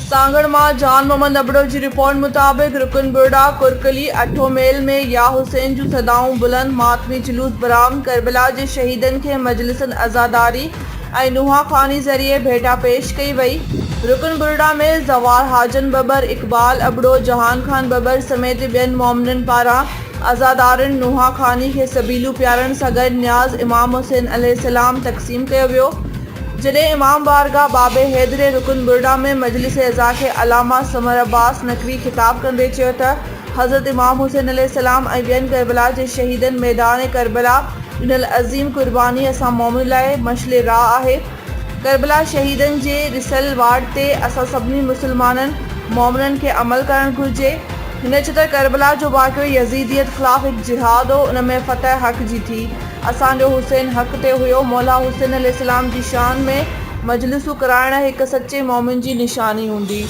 सांगड़ मां जान मोहम्मद अबड़ो की रिपोर्ट मुताबिक रुकन बुर्डा कुरकली अठो मेल में या हुसैन जूं सदाऊं बुलंद मातमी जुलूस बरामद करबला के शहीदन के मजलिसन अज़ादारी ऐं नुहा खानी ज़रिए भेटा पेश कई वई। रुकन बुर्डा में जवार हाजन बबर, इकबाल अबड़ो, जहान खान बबर समेत बेन मोमिनन पारा अज़ादारन नुहा खानी के सबीलू प्यारन सां गॾु न्याज़ इमाम हुसैन अलैहिस्सलाम तक़सीम कयो वियो। जॾहिं इमाम बारगाह बाबे हैदरे रुकन बुर्डा में मजलिस अज़ा के अलामा समर अब्बास नकवी खिताब कंदे चयो त हज़रत इमाम हुसैन अलैहिस्सलाम ऐं ॿियनि करबला के शहीदन मैदान करबला ॾिनल अज़ीम कुर्बानी असां मोमिन लाइ मशले राह आहे। करबला शहीदन जे ॾिसल वाट ते असां सभिनी मुसलमाननि मोमिनन खे अमल करणु घुरिजे। हिन चयो त करबला जो वाक़ियो यज़ीदियत ख़िलाफ़ हिकु जिहाद हो, उन में फ़तह हक़ जी थी। असांजो हुसैन हक़ ते हुयो। मौला हुसैन अलैहिस्सलाम जी शान में मजलिसूं कराइण हिकु सचे मोमिन जी निशानी हूंदी।